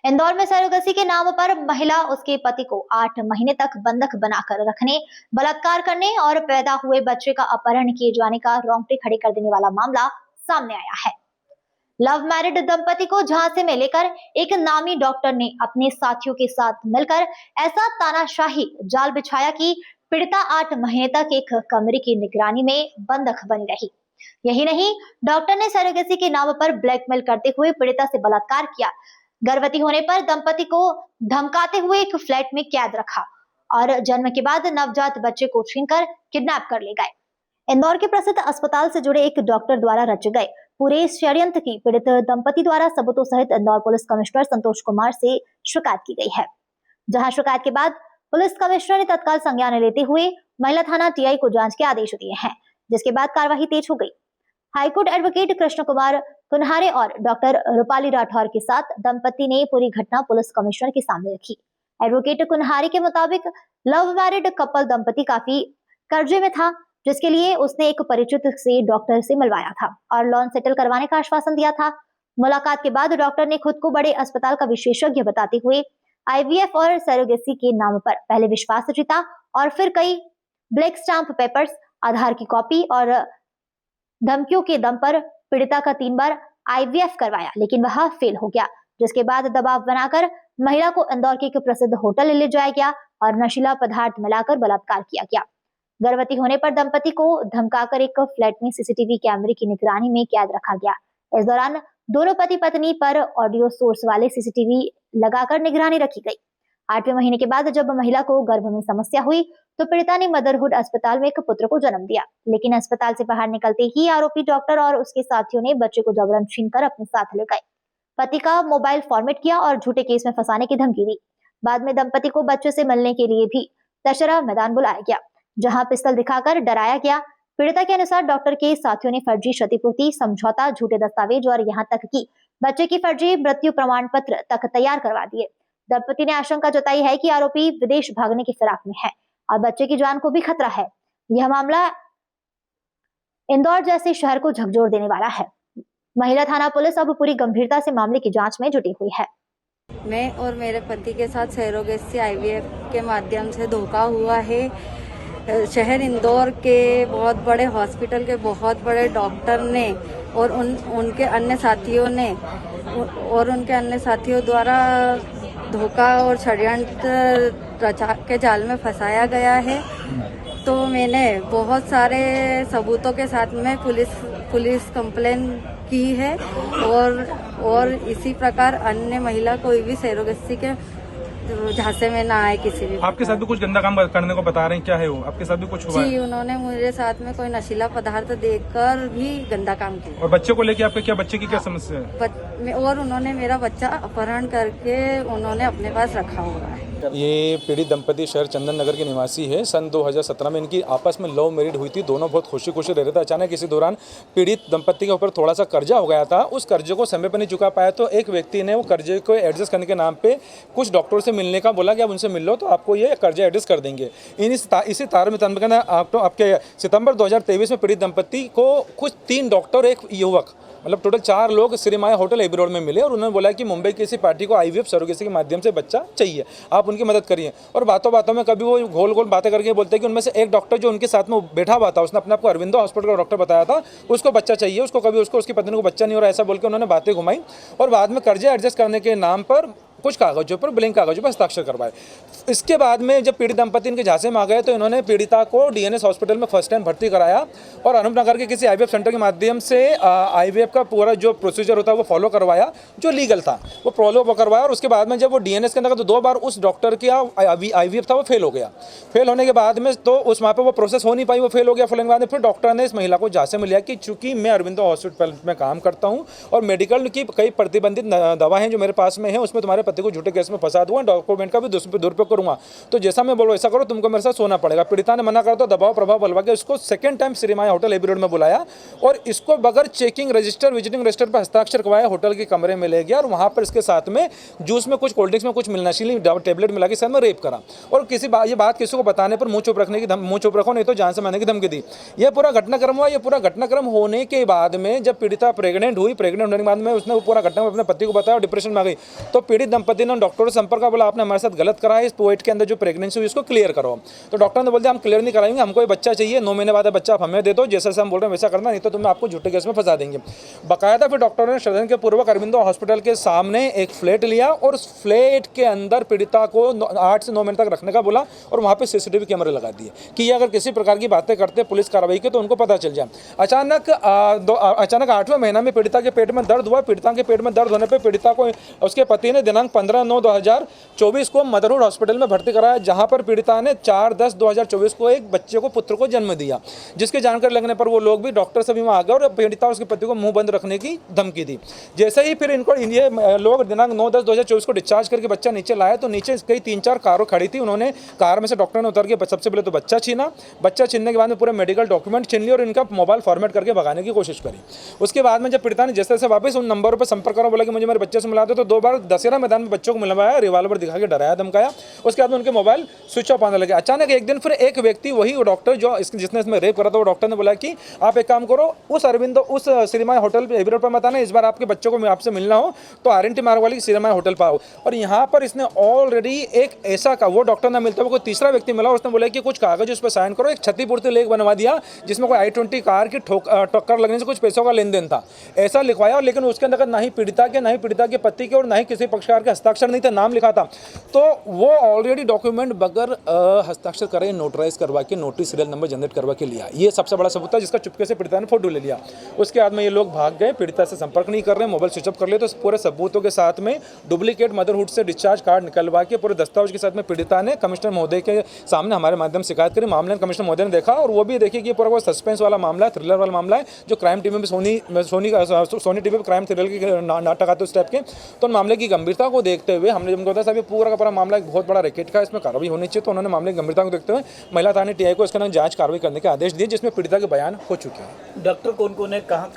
इंदौर में सरोगसी के नाम पर महिला उसके पति को 8 महीने तक बंधक बनाकर रखने, बलात्कार करने और पैदा हुए बच्चे का अपहरण किए जाने का रोंगटे खड़े कर देने वाला मामला सामने आया है। लव मैरिड दंपति को झांसे में लेकर एक नामी डॉक्टर ने अपने साथियों के साथ मिलकर ऐसा तानाशाही जाल बिछाया कि पीड़िता 8 महीने तक एक कमरे की निगरानी में बंधक बनी रही। यही नहीं, डॉक्टर ने सरोगेसी के नाम पर ब्लैकमेल करते हुए पीड़िता से बलात्कार किया। गर्भवती होने पर दंपति को धमकाते हुए एक फ्लैट में कैद रखा और जन्म के बाद नवजात बच्चे को छीनकर किडनैप कर ले गए। इंदौर के प्रसिद्ध अस्पताल से जुड़े एक डॉक्टर द्वारा रचे गए पूरे इस षड्यंत्र की पीड़ित दंपति द्वारा सबूतों सहित इंदौर पुलिस कमिश्नर संतोष कुमार से शिकायत की गई है, जहां शिकायत के बाद पुलिस कमिश्नर ने तत्काल संज्ञान लेते हुए महिला थाना टीआई को जांच के आदेश दिए हैं, जिसके बाद कार्यवाही तेज हो गई। हाईकोर्ट एडवोकेट कृष्ण कुमार कुन्हारे और डॉक्टर रूपाली राठौर के साथ दंपति ने पूरी घटना पुलिस कमिश्नर के सामने रखी। एडवोकेट कुन्हारे के मुताबिक लव मैरिड कपल दंपति काफी कर्जे में था, जिसके लिए उसने एक परिचित से डॉक्टर से मिलवाया था और लोन सेटल करवाने का आश्वासन दिया था। मुलाकात के बाद डॉक्टर ने खुद को बड़े अस्पताल का विशेषज्ञ बताते हुए आईवीएफ और सरोगेसी के नाम पर पहले विश्वास जीता और फिर कई ब्लैक स्टाम्प पेपर्स, आधार की कॉपी और धमकियों के दम पर पीड़िता का 3 बार आईवीएफ करवाया, लेकिन वह फेल हो गया। जिसके बाद दबाव बनाकर महिला को इंदौर के एक प्रसिद्ध होटल ले जाया गया और नशीला पदार्थ मिलाकर बलात्कार किया गया। गर्भवती होने पर दंपति को धमकाकर एक फ्लैट में सीसीटीवी कैमरे की निगरानी में कैद रखा गया। इस दौरान दोनों पति पत्नी पर ऑडियो सोर्स वाले सीसीटीवी लगाकर निगरानी रखी गई। 8वें महीने के बाद जब महिला को गर्भ में समस्या हुई तो पीड़िता ने मदरहुड अस्पताल में एक पुत्र को जन्म दिया, लेकिन अस्पताल से बाहर निकलते ही आरोपी डॉक्टर और उसके साथियों ने बच्चे को जबरन छीनकर अपने साथ ले गए। पति का मोबाइल फॉर्मेट किया और झूठे केस में फंसाने की धमकी दी। बाद में दंपति को बच्चे से मिलने के लिए भी दशहरा मैदान बुलाया गया, जहां पिस्तौल दिखाकर डराया गया। पीड़िता के अनुसार डॉक्टर के साथियों ने फर्जी क्षतिपूर्ति समझौता, झूठे दस्तावेज और यहाँ तक कि बच्चे की फर्जी मृत्यु प्रमाण पत्र तक तैयार करवा दिए। दंपति ने आशंका जताई है कि आरोपी विदेश भागने की फिराक में है और बच्चे की जान को भी खतरा है। यह मामला इंदौर जैसे शहर को झकझोर देने वाला है। महिला थाना पुलिस अब पूरी गंभीरता से मामले की जांच में जुटी हुई है। मैं और मेरे पति के साथ सरोगेसी आईवीएफ के माध्यम से धोखा हुआ है। शहर इंदौर के बहुत बड़े हॉस्पिटल के बहुत बड़े डॉक्टर ने और उनके अन्य साथियों द्वारा धोखा और षड्यंत्र रचा के जाल में फंसाया गया है। तो मैंने बहुत सारे सबूतों के साथ में पुलिस कंप्लेन की है और इसी प्रकार अन्य महिला कोई भी सरोगेसी के झांसे में ना आए किसी भी। आपके साथ भी कुछ गंदा काम करने को बता रहे हैं, क्या है वो? आपके साथ भी कुछ हुआ? जी, उन्होंने मेरे साथ में कोई नशीला पदार्थ देकर भी गंदा काम किया। और बच्चे को लेके आपके क्या, बच्चे की क्या समस्या है? और उन्होंने मेरा बच्चा अपहरण करके उन्होंने अपने पास रखा हुआ है। ये पीड़ित दंपति शहर चंदन नगर के निवासी है। सन 2017 में इनकी आपस में लव मैरिड हुई थी। दोनों बहुत खुशी खुशी रह रहे थे। अचानक इसी दौरान पीड़ित दंपति के ऊपर थोड़ा सा कर्जा हो गया था। उस कर्जे को समय पर नहीं चुका पाया तो एक व्यक्ति ने वो कर्जे को एडजस्ट करने के नाम पे कुछ डॉक्टरों से मिलने का बोला कि आप उनसे मिल लो तो आपको ये कर्जा एडजस्ट कर देंगे। इसी तार में आपके सितंबर 2023 में पीड़ित दंपति को कुछ 3 डॉक्टर, एक युवक, मतलब टोटल 4 लोग श्रीमाया होटल एबी रोड में मिले और उन्होंने बोला कि मुंबई की किसी पार्टी को आईवीएफ सरोगेसी के माध्यम से बच्चा चाहिए, आप उनकी मदद करिए। और बातों में कभी वो गोल बातें करके बोलते हैं कि उनमें से एक डॉक्टर जो उनके साथ में बैठा हुआ था, उसने अपने आप को अरविंदो हॉस्पिटल का डॉक्टर बताया था, उसको बच्चा चाहिए, उसकी पत्नी को बच्चा नहीं हो रहा, ऐसा बोल के उन्होंने बातें घुमाई और बाद में कर्जे एडजस्ट करने के नाम पर कुछ कागजों पर, ब्लैंक कागजों पर हस्ताक्षर करवाए। इसके बाद में जब पीड़ित दंपति इनके झांसे में आ गए तो इन्होंने पीड़िता को डीएनएस हॉस्पिटल में फर्स्ट टाइम भर्ती कराया और अनूपनगर के किसी आईवीएफ सेंटर के माध्यम से आईवीएफ का पूरा जो प्रोसीजर होता है वो फॉलो करवाया, जो लीगल था वो फॉलो करवाया। और उसके बाद में जब वो डीएनएस के अंदर तो 2 बार उस डॉक्टर की आईवीएफ था वो फेल हो गया। फेल होने के बाद में तो उस वहाँ पर वो प्रोसेस हो नहीं पाई, वो फेल हो गया। फेल होने के बाद में फिर डॉक्टर ने इस महिला को झांसे में लिया कि चूंकि मैं अरविंदो हॉस्पिटल में काम करता हूँ और मेडिकल की कई प्रतिबंधित दवा हैं जो मेरे पास में है, उसमें तुम्हारे पति को झूठे केस में फंसा दूंगा, डॉक्यूमेंट का भी दुरुपयोग करूंगा, तो जैसा मैं बोलो ऐसा करो, तुमको मेरे साथ सोना पड़ेगा। पीड़िता ने मना कर तो दबाव प्रभाव बलवा के उसको second time Shreemaya hotel AB road में बुलाया और इसको बगैर चेकिंग रजिस्टर, विजिटिंग रजिस्टर पर हस्ताक्षर करवाया, होटल के कमरे में ले गया और वहां पर इसके साथ में जूस में कुछ, कोल्ड ड्रिंक्स में कुछ नशीली टेबलेट मिला के साथ में रेप करा और ये बात किसी को बताने पर मुंह चुप रखो नहीं तो जान से मारने की धमकी दी। यह पूरा घटनाक्रम हुआ। यह पूरा घटनाक्रम होने के बाद में जब पीड़िता प्रेग्नेंट होने के बाद में उसने पूरा घटना अपने पति को बताया और डिप्रेशन में आ गई तो पीड़ित दंपति ने डॉक्टर से संपर्क किया, बोला आपने हमारे साथ गलत करा है, इस पोइट के अंदर जो प्रेगनेंसी हुई इसको क्लियर करो। तो डॉक्टर ने बोल दिया हम क्लियर नहीं कराएंगे, हमको ये बच्चा चाहिए, 9 महीने बाद बच्चा आप हमें दे दो, जैसा हम बोल रहे हैं वैसा करना, नहीं तो तुम्हें आपको झूठे केस में फंसा देंगे। बाकायदा फिर डॉक्टर ने षड्यंत्र के पूर्वक अरविंदो हॉस्पिटल के सामने एक फ्लैट लिया और उस फ्लैट के अंदर पीड़िता को 8 से 9 महीने तक रखने का बोला और वहाँ पे सीसीटीवी कैमरे लगा दिए कि ये अगर किसी प्रकार की बातें करते पुलिस कार्रवाई की तो उनको पता चल जाए। अचानक 8वें महीना में पीड़िता के पेट में दर्द हुआ। पीड़िता के पेट में दर्द होने पर पीड़िता को उसके पति ने दिनांक 15/9/2024 को मदरहुड हॉस्पिटल में भर्ती कराया, जहाँ पर पीड़िता ने 4/10/2024 को एक बच्चे को पुत्र को जन्म दिया, जिसके जानकारी लगने पर वो लोग भी डॉक्टर से भी वहाँ आ गए और पीड़िता उसके पति को मुंह बंद रखने की धमकी दी। जैसे ही फिर इनको ये लोग दिनांक 9/10/2024 को डिस्चार्ज करके बच्चा नीचे लाया तो नीचे कई 3-4 कारों खड़ी थी। उन्होंने कार में से डॉक्टर ने उतर के सबसे पहले तो बच्चा छीना, बच्चा छीनने के बाद में पूरे मेडिकल डॉक्यूमेंट छीन लिए और इनका मोबाइल फॉर्मेट करके भगाने की कोशिश करी। उसके बाद में जब पीड़िता ने जैसे जैसे वापस उन नंबरों पर संपर्क करो, बोला कि मुझे मेरे बच्चे से मिला दो, तो 2 बार दशहरा मैदान में बच्चों को मिलवाया, रिवाल्वर दिखा के डराया धमकाया। उसके बाद में उनके मोबाइल स्विच ऑफ आने लगे। अचानक एक दिन फिर एक व्यक्ति, वही वो डॉक्टर जो जिसने इसमें रेप करा था, वो डॉक्टर ने बोला कि आप एक काम करो, उस अरविंदो उस श्रीमाया होटल एवियर पर मत आना, इस बार आपके बच्चों को आपसे मिलना हो तो RNT मार्ग वाली श्रीमाया होटल पर आओ। और यहाँ पर इसने ऑलरेडी एक ऐसा का वो डॉक्टर ने मिलता हुआ कोई तीसरा व्यक्ति मिला, उसने बोला कि कुछ कागज उस पर साइन करो, एक क्षतिपूर्ति लेख बनवा दिया जिसमें कोई I-20 कार की टक्कर लगने से कुछ पैसों का लेन देन था, ऐसा लिखवाया। लेकिन उसके अंदर ना ही पीड़िता के, ना ही पीड़िता के पति के और ना ही किसी पक्षकार के हस्ताक्षर नहीं थे, नाम लिखा था। तो वो ऑलरेडी डॉक्यूमेंट बगैर हस्ताक्षर करे नोटराइज करवा के नोटिस सीरियल नंबर जनरेट करवा के लिया। ये सबसे बड़ा सबूत था जिसका चुपके से पीड़िता ने फोटो ले लिया। उसके बाद में ये लोग भाग गए, पीड़िता से संपर्क नहीं कर रहे, मोबाइल स्विच ऑफ कर लिए। तो पूरे सबूतों के साथ में डुप्लीकेट मदरहुड से डिस्चार्ज कार्ड निकलवा के पूरे दस्तावेज के साथ में पीड़िता ने कमिश्नर महोदय के सामने हमारे माध्यम से शिकायत करी। मामले में कमिश्नर महोदय ने देखा और वो भी देखिए कि पूरा वो सस्पेंस वाला मामला है, थ्रिलर वाला मामला है, जो क्राइम टीवी में सोनी टीवी पर क्राइम थ्रिलर के नाटक आते उस टाइप के। तो मामले की गंभीरता को देखते हुए हमने जब कहा साहब ये पूरा का पूरा मामला एक बहुत बड़ा रैकेट का, इसमें कार्रवाई होनी चाहिए, तो उन्होंने मामले की गंभीरता को देखते हुए महिला थाने TI को इसके नाम जांच कार्रवाई करने के आदेश दिए, जिसमें पीड़िता के बयान हो चुके हैं। डॉक्टर कौन कौन है, कहाँ?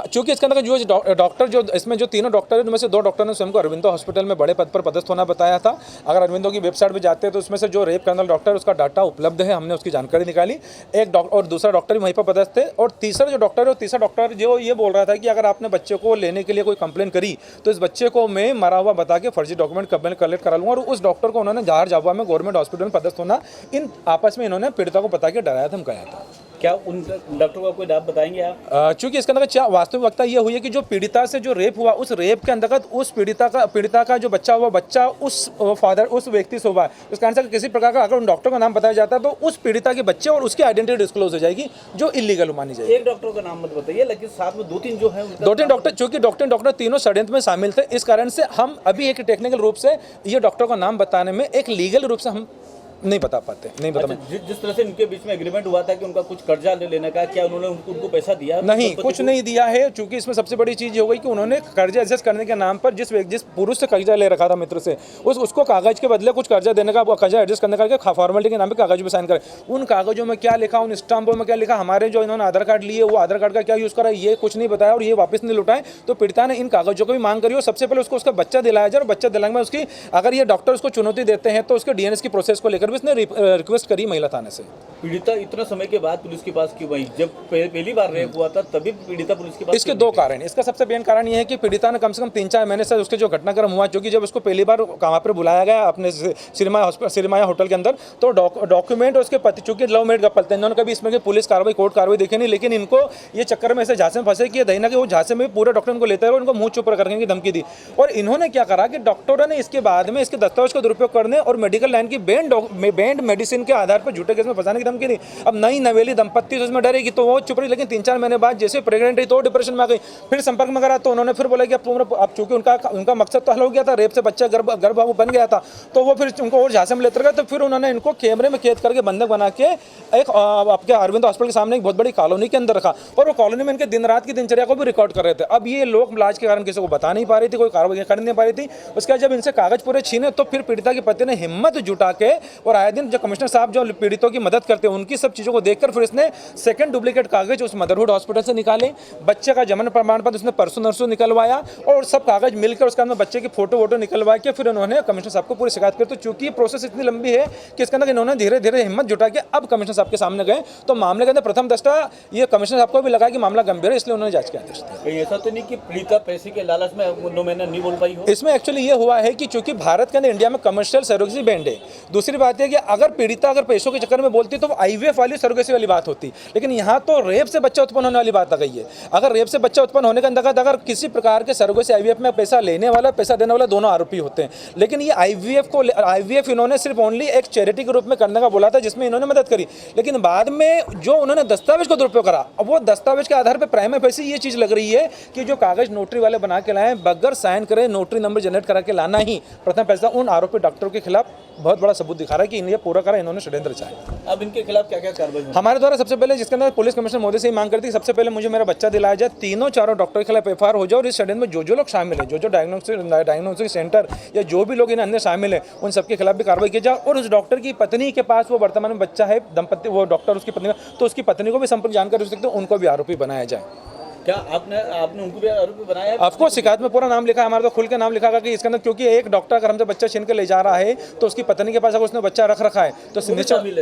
चूंकि इसके अंदर जो डॉक्टर जो इसमें जो तीनों डॉक्टर हैं उनमें से 2 डॉक्टर ने स्वयं को अरविंदो हॉस्पिटल में बड़े पद पर पदस्थ होना बताया था। अगर अरविंदो की वेबसाइट पर जाते हैं तो उसमें से जो रेप करने वाला डॉक्टर उसका डाटा उपलब्ध है, हमने उसकी जानकारी निकाली। एक डॉक्टर और दूसरा डॉक्टर भी वहीं पर पदस्थ थे। और तीसरा जो डॉक्टर है, तीसरा डॉक्टर जो ये बोल रहा था कि अगर आपने बच्चे को लेने के लिए कोई कंप्लेन करी तो इस बच्चे को मैं मरा हुआ बता के फर्जी डॉक्यूमेंट कलेक्ट करा लूँगा। और उस डॉक्टर को उन्होंने जहार जावा में गवर्नमेंट हॉस्पिटल में पदस्थ होना इन आपस में इन्होंने पीड़िता को बता के डराया धमकाया था। क्या उन डॉक्टर को कोई नाम बताएंगे आप? चूंकि इसके अंदर वास्तविकता ये हुई है कि जो पीड़िता से जो रेप हुआ, उस रेप के अंतर्गत उस पीड़िता का जो बच्चा हुआ, बच्चा उस व्यक्ति से हुआ है। इस कारण से किसी प्रकार का अगर उन डॉक्टर का नाम बताया जाता है तो उस पीड़िता के बच्चे और उसकी आइडेंटिटी डिस्क्लोज हो जाएगी, जो इलीगल मानी जाएगी। एक डॉक्टर का नाम मत बताइए, लेकिन साथ में 2-3 जो है 2-3 डॉक्टर, चूंकि डॉक्टर तीनों षड्यंत्र में शामिल थे, इस कारण से हम अभी एक टेक्निकल रूप से ये डॉक्टर का नाम बताने में एक लीगल रूप से हम नहीं बता पाते, नहीं बता। अच्छा, जिस तरह से इनके बीच में एग्रीमेंट हुआ था कि उनका कुछ कर्जा लेने का, क्या उन्होंने उनको पैसा दिया? नहीं, कुछ नहीं दिया है। क्योंकि इसमें सबसे बड़ी चीज़ ये हो गई कि उन्होंने कर्जा एडजस्ट करने के नाम पर जिस पुरुष से कर्जा ले रखा था मित्र से, उसको कागज के बदले कुछ कर्जा देने का, कर्जा एडजस्ट करने का फॉर्मेलिटी के नाम पर कागज पर साइन करे। उन कागजों में क्या लिखा, उन स्टाम्पों में क्या लिखा, हमारे जो इन्होंने आधार कार्ड लिए वो आधार कार्ड का क्या यूज़ करा, ये कुछ नहीं बताया और ये वापस नहीं लुटाए। तो पीड़िता ने इन कागजों को भी मांग करी और सबसे पहले उसको उसका बच्चा दिलाया जाए और बच्चा दिलाने में उसकी, अगर ये डॉक्टर उसको चुनौती देते हैं तो उसके DNS की प्रोसेस को लेकर भी उसने रिक्वेस्ट करी महिला थाने से। पीड़िता इतना समय के बाद पुलिस के पास क्यों गई? जब पहली बार रेप हुआ था तभी पीड़िता पुलिस के पास? इसके 2 कारण। इसका सबसे मेन कारण यह है कि पीड़िता ने कम से कम 3-4 महीने से उसके जो घटनाक्रम हुआ, क्योंकि जब उसको पहली बार वहाँ पर बुलाया गया अपने श्रीमाया होटल के अंदर, तो डॉक्यूमेंट उसके पति, चूंकि लव मैरिज कपल थे, इन्होंने कभी इसमें की पुलिस कार्रवाई, कोर्ट कार्रवाई देखी नहीं। लेकिन इनको ये चक्कर में ऐसे झांसे में फंसे कि दही ना कि वो झांसे में पूरे डॉक्टर को लेते रहे और उनको मुंह चुप करने की धमकी दी। और इन्होंने क्या करा कि डॉक्टरों ने इसके बाद में इसके दस्तावेज का दुरुपयोग करने और मेडिकल लाइन की बैंड मेडिसिन के आधार पर झूठे केस में फंसाने की धमकी दी। अब नई नवेली दंपत्ति उसमें डरेगी तो वो चुप रही, लेकिन 3-4 महीने बाद जैसे प्रेग्नेंट रही तो डिप्रेशन में आ गई। फिर संपर्क में करा तो उन्होंने फिर बोला कि अब चूंकि उनका मकसद तो हल हो गया था, रेप से बच्चा गर्भ बन गया था, तो वो फिर उनको और झांसे में लेते गए। तो फिर उन्होंने इनको कैमरे में कैद करके बंधक बना के एक आपके अरविंद हॉस्पिटल के सामने एक बहुत बड़ी कॉलोनी के अंदर रखा और वो कॉलोनी में इनके दिन रात की दिनचर्या को भी रिकॉर्ड कर रहे थे। अब ये लोग लाज के कारण किसी को बता नहीं पा रही थी, कोई कार्रवाई कर नहीं पा रही थी। उसके बाद जब इनसे कागज पूरे छीने तो फिर पीड़िता के पति ने हिम्मत जुटा के और आए दिन जो कमिश्नर साहब जो पीड़ितों की मदद करते हैं उनकी सब चीज़ों को देखकर फिर इसने सेकंड डुप्लीकेट कागज उस मदरहुड हॉस्पिटल से निकाले, बच्चे का जन्म प्रमाण पत्र उसने परसों नरसों निकलवाया और सब कागज मिलकर उसके अंदर बच्चे की फोटो वोटो निकलवा के फिर उन्होंने कमिश्नर साहब को पूरी शिकायत कर। तो चूंकि प्रोसेस इतनी लंबी है कि इसके अंदर इन्होंने धीरे धीरे हिम्मत जुटा के अब कमिश्नर साहब के सामने गए, तो मामले के अंदर प्रथम दृष्टा ये कमिश्नर साहब को भी लगा कि मामला गंभीर है, इसलिए उन्होंने जांच के आदेश दिया। कहीं ऐसा तो नहीं कि पीड़िता पैसे के लालच में 9 महीना नहीं बोल पाई हो? इसमें एक्चुअली ये हुआ है कि चूंकि भारत के अंदर इंडिया में कमर्शियल सरोगेसी बैंड है। दूसरी बात है कि अगर पीड़िता अगर पैसों के चक्कर में बोलती तो IVF वाली सरोगेसी वाली बात होती, लेकिन यहाँ तो रेप से बच्चा उत्पन्न होने वाली बात आ गई है। अगर रेप से बच्चा उत्पन्न होने के अंतर्गत अगर किसी प्रकार के सरोगेसी IVF में पैसा लेने वाला पैसा देने वाला दोनों आरोपी होते हैं, लेकिन ये IVF इन्होंने सिर्फ ओनली एक चैरिटी के रूप में करने का बोला था जिसमें इन्होंने मदद करी, लेकिन बाद में जो उन्होंने दस्तावेज को दुरुपयोग करा, अब वो दस्तावेज के आधार पर प्राइम फेसी ये चीज़ लग रही है कि जो कागज नोटरी वाले बना के लाए बगैर साइन करे नोटरी नंबर जनरेट करा के लाना ही प्रथम पैसा उन आरोपी डॉक्टरों के खिलाफ बहुत बड़ा सबूत दिखा रहा है कि इन्हें पूरा करा इन्होंने षड्यंत्र रचा। अब इनके खिलाफ क्या क्या कार्रवाई होगी? हमारे द्वारा सबसे पहले जिसके अंदर पुलिस कमिश्नर महोदय से ही मांग करती है सबसे पहले मुझे मेरा बच्चा दिलाया जाए, तीनों चारों डॉक्टर के खिलाफ FIR हो जाए और इस षड्यंत्र में जो लोग शामिल है, जो डायग्नोस्टिक सेंटर या जो भी लोग इन अंदर शामिल है उन सबके खिलाफ भी कार्रवाई की जाए। और उस डॉक्टर की पत्नी के पास वो वर्तमान में बच्चा है, दंपति वो डॉक्टर उसकी पत्नी, तो उसकी पत्नी को भी संपर्क जानकारी हो सकते उनको भी आरोपी बनाया जाए। क्या आपने उनको भी आरोपी बनाया है? आपको शिकायत में पूरा नाम लिखा है, हमारा तो खुल के नाम लिखा कि इसके अंदर क्योंकि एक डॉक्टर अगर हमसे बच्चा छीन के ले जा रहा है तो उसकी पत्नी के पास अगर उसने बच्चा रख रखा है तो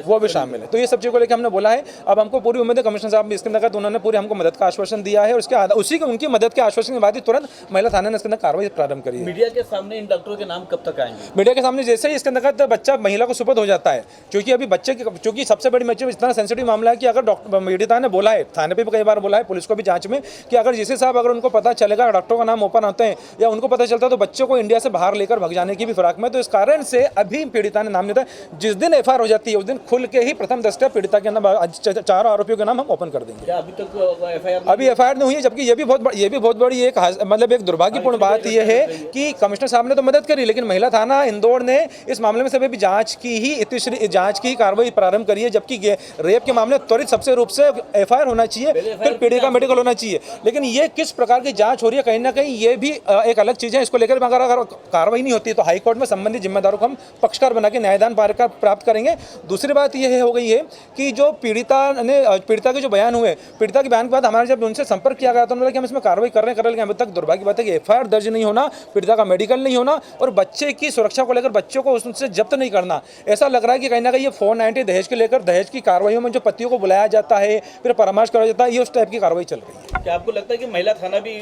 वो भी शामिल है। तो ये सब चीज़ को लेकर हमने बोला है। अब हमको पूरी उम्मीद है कमिश्नर साहब इसके अंदर उन्होंने पूरी हमको मदद का आश्वासन दिया है और उसके उसी उनकी मदद के आश्वासन के बाद ही तुरंत महिला थाने ने इसके अंदर कार्रवाई प्रारंभ करी है। मीडिया के सामने इन डॉक्टरों के नाम कब तक आएंगे? मीडिया के सामने जैसे ही इसके अंदर बच्चा महिला को सुपुर्द हो जाता है, क्योंकि अभी बच्चे की चूंकि सबसे बड़ी मैच इतना सेंसिटिव मामला है कि अगर डॉक्टर पीड़िता ने बोला है, थाने पे भी कई बार बोला है, पुलिस को भी जांच में, कि अगर जिस हिसाब अगर उनको पता चलेगा डॉक्टरों का नाम ओपन होते हैं या उनको पता चलता है तो बच्चों को इंडिया से बाहर लेकर भाग जाने की भी फिराक में, तो इस कारण से अभी पीड़िता ने नाम नहीं था। जिस दिन FIR हो जाती है उस दिन खुल के ही प्रथम दृष्टया पीड़िता के अंदर 4 आरोपियों के नाम हम ओपन कर देंगे। क्या अभी तक FIR अभी FIR नहीं हुई है, जबकि ये भी बहुत बड़ी एक मतलब एक दुर्भाग्यपूर्ण बात यह है कि कमिश्नर साहब ने तो मदद करी, लेकिन महिला थाना इंदौर ने इस मामले में से भी जांच की कार्रवाई प्रारंभ करी है, जबकि रेप के मामले त्वरित सबसे रूप से FIR होना चाहिए, फिर पीड़ित का मेडिकल होना चाहिए। लेकिन ये किस प्रकार की जांच हो रही है कहीं ना कहीं ये भी एक अलग चीज़ है। इसको लेकर अगर कार्रवाई नहीं होती है तो हाईकोर्ट में संबंधित जिम्मेदारों को हम पक्षकार बना के न्यायदान प्राप्त करेंगे। दूसरी बात यह हो गई है कि जो पीड़िता के जो बयान हुए, पीड़िता के बयान के बाद हमारे जब उनसे संपर्क किया गया तो उन्होंने कि हम इसमें कार्रवाई कर रहे हैं, लेकिन अभी तक दुर्भाग्य बात है कि FIR दर्ज नहीं होना, पीड़िता का मेडिकल नहीं होना और बच्चे की सुरक्षा को लेकर बच्चों को उससे जब्त नहीं करना। ऐसा लग रहा है कि कहीं ना कहीं ये 490 दहेज के लेकर दहेज की कार्रवाइयों में जो पतियों को बुलाया जाता है फिर परामर्श कराया जाता है, ये उस टाइप की कार्रवाई चल रही है। क्या आपको लगता है कि महिला थाना भी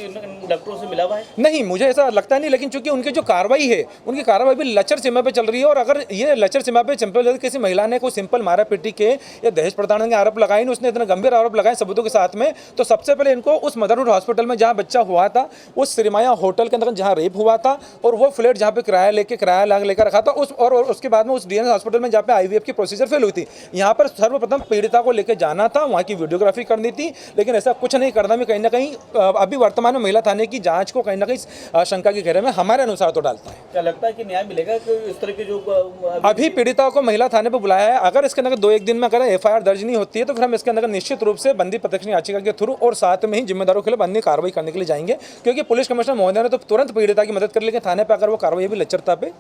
डॉक्टरों से मिला हुआ है? नहीं, मुझे ऐसा लगता नहीं, लेकिन चूंकि उनकी जो कार्रवाई है उनकी कार्रवाई भी लचर सीमा पे चल रही है और अगर ये लचर सीमा पे सिंपल किसी महिला ने कोई सिंपल मारा पीटी के या दहेज प्रताड़ना के आरोप लगाए नहीं, उसने इतने गंभीर आरोप लगाए सबूतों के साथ में, तो सबसे पहले इनको उस मदरहुड हॉस्पिटल में जहाँ बच्चा हुआ था, उस श्रीमाया होटल के अंदर जहाँ रेप हुआ था और वो फ्लैट जहाँ पे किराया लेकर रखा था और उसके बाद में उस DNS हॉस्पिटल में जहाँ पे IVF की प्रोसीजर फेल हुई थी, यहाँ पर सर्वप्रथम पीड़िता को लेकर जाना था, वहाँ की वीडियोग्राफी करनी थी, लेकिन ऐसा कुछ नहीं करना भी कहीं ना कहीं अभी वर्तमान में महिला थाने की जांच को कहीं ना कहीं शंका के घेरे में हमारे अनुसार तो डालता है। क्या लगता है कि न्याय मिलेगा कि इस तरह के जो अभी पीड़िता को महिला थाने पर बुलाया है, अगर इसके अंदर 2-1 दिन में अगर FIR दर्ज नहीं होती है तो फिर हम इसके अंदर निश्चित रूप से बंदी प्रत्यक्ष याचिका के थ्रू और साथ में ही जिम्मेदारों के लिए अन्य कार्रवाई करने के लिए जाएंगे, क्योंकि पुलिस कमिश्नर महोदय ने तो तुरंत पीड़िता की मदद कर, लेकिन थाने पर अगर वो कार्रवाई भी लचरता पे